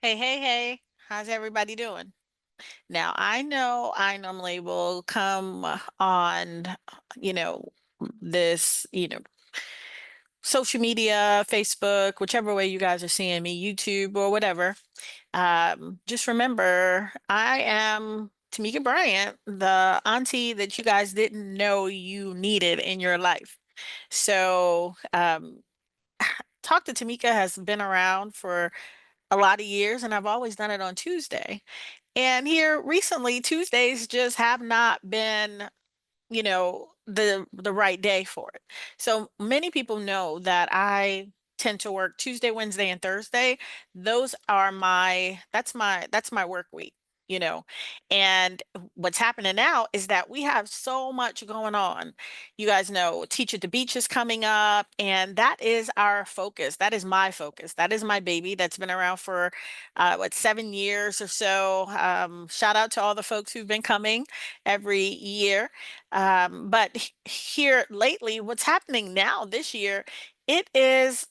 Hey, hey, hey, how's everybody doing? Now, I know I normally will come on, you know, this, social media, Facebook, whichever way you guys are seeing me, YouTube or whatever. Just remember, I am Tameka Bryant, the auntie that you guys didn't know you needed in your life. So, Talk to Tameka has been around for a lot of years, and I've always done it on Tuesday. And here recently, Tuesdays just have not been, the right day for it. So many people know that I tend to work Tuesday, Wednesday, and Thursday. Those are that's my work week, you know. And what's happening now is that we have so much going on. You guys know Teach at the Beach is coming up, and that is our focus. That is my focus. That is my baby that's been around for 7 years or so. Shout out to all the folks who've been coming every year. But here lately, what's happening now this year, it is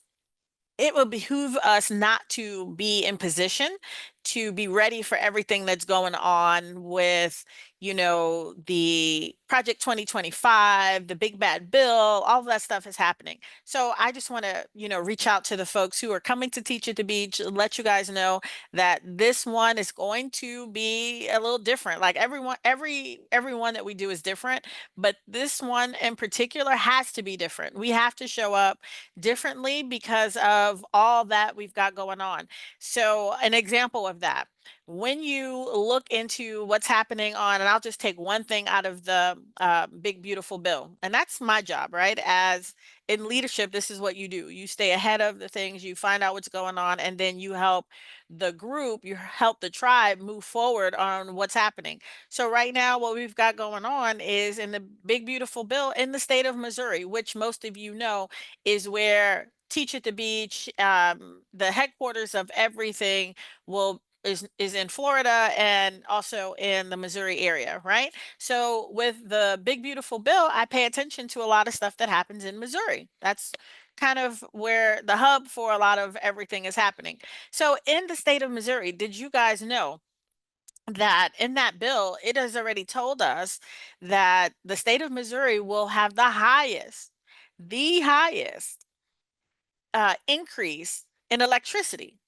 it will behoove us not to be in position to be ready for everything that's going on with, the Project 2025, the Big Bad Bill, all of that stuff is happening. So I just want to, reach out to the folks who are coming to Teach at the Beach, let you guys know that this one is going to be a little different. Like everyone that we do is different, but this one in particular has to be different. We have to show up differently because of all that we've got going on. So, an example of that, when you look into what's happening on, and I'll just take one thing out of the big, beautiful bill, and that's my job, right? As in leadership, this is what you do. You stay ahead of the things, you find out what's going on, and then you help the group, you help the tribe move forward on what's happening. So right now, what we've got going on is in the big, beautiful bill in the state of Missouri, which most of you know is where Teach at the Beach, the headquarters of everything will is in Florida and also in the Missouri area, right? So with the big beautiful bill, I pay attention to a lot of stuff that happens in Missouri. That's kind of where the hub for a lot of everything is happening. So in the state of Missouri, did you guys know that in that bill, it has already told us that the state of Missouri will have the highest increase in electricity.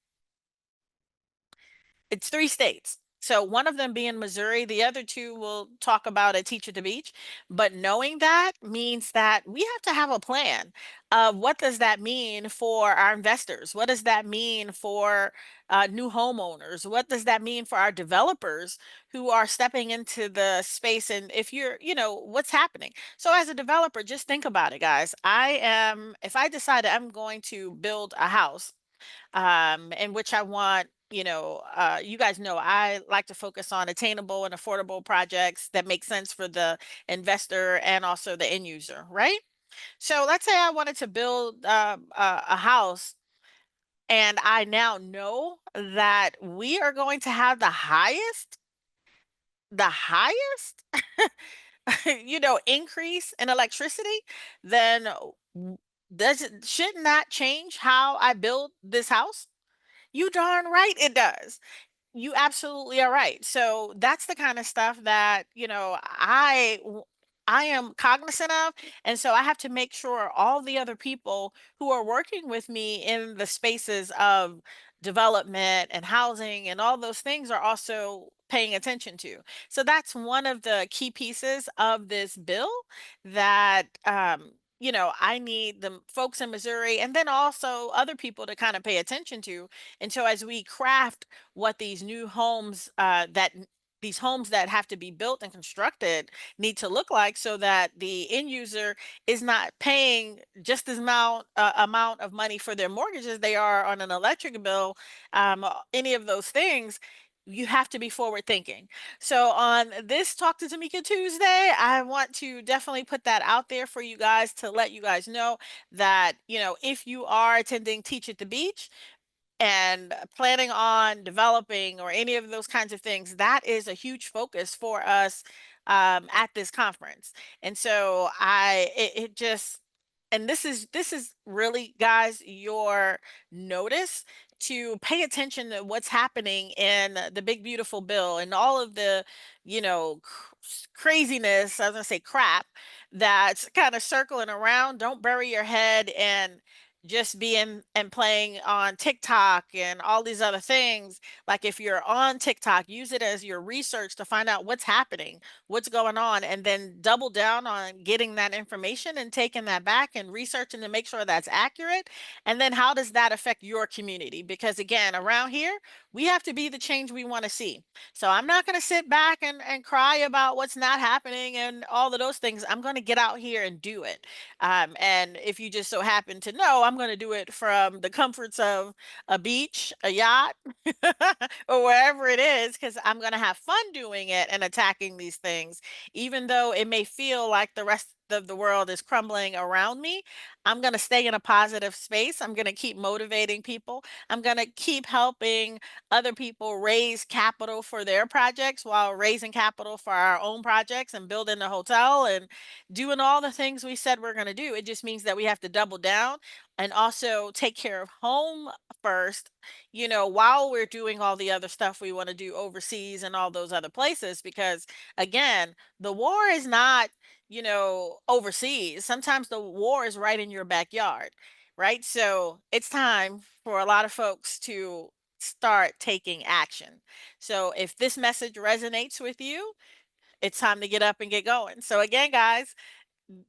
It's 3 states. So one of them being Missouri, the other 2 will talk about at Teach at the Beach. But knowing that means that we have to have a plan of what does that mean for our investors? What does that mean for new homeowners? What does that mean for our developers who are stepping into the space? And if you're, what's happening? So as a developer, just think about it, guys. If I decide I'm going to build a house, in which I want, you guys know I like to focus on attainable and affordable projects that make sense for the investor and also the end user, right? So let's say I wanted to build a house, and I now know that we are going to have the highest, increase in electricity. Then shouldn't that change how I build this house? You darn right it does. You absolutely are right. So that's the kind of stuff that, I am cognizant of. And so I have to make sure all the other people who are working with me in the spaces of development and housing and all those things are also paying attention to. So that's one of the key pieces of this bill that I need the folks in Missouri and then also other people to kind of pay attention to. And so as we craft what these homes that have to be built and constructed need to look like so that the end user is not paying just as amount of money for their mortgage as they are on an electric bill, any of those things. You have to be forward thinking. So on this Talk to Tameka Tuesday, I want to definitely put that out there for you guys to let you guys know that, if you are attending Teach at the Beach, and planning on developing or any of those kinds of things, that is a huge focus for us at this conference. And so it just, and this is really, guys, your notice to pay attention to what's happening in the big beautiful bill and all of the, craziness, I was gonna say crap, that's kind of circling around. Don't bury your head and just being and playing on TikTok and all these other things. Like if you're on TikTok, use it as your research to find out what's happening, what's going on, and then double down on getting that information and taking that back and researching to make sure that's accurate. And then how does that affect your community? Because again, around here, we have to be the change we want to see. So I'm not going to sit back and cry about what's not happening and all of those things. I'm going to get out here and do it. And if you just so happen to know, I'm going to do it from the comforts of a beach, a yacht, or wherever it is, because I'm going to have fun doing it and attacking these things. Even though it may feel like the rest of the world is crumbling around me, I'm going to stay in a positive space. I'm going to keep motivating people. I'm going to keep helping other people raise capital for their projects while raising capital for our own projects and building the hotel and doing all the things we said we're going to do. It just means that we have to double down and also take care of home first, while we're doing all the other stuff we want to do overseas and all those other places. Because again, the war is not, overseas. Sometimes the war is right in your backyard, right? So it's time for a lot of folks to start taking action. So if this message resonates with you, it's time to get up and get going. So again, guys,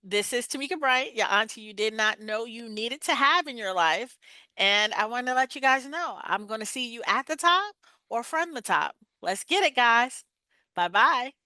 this is Tameka Bryant, your auntie you did not know you needed to have in your life. And I want to let you guys know I'm going to see you at the top or from the top. Let's get it, guys. Bye bye.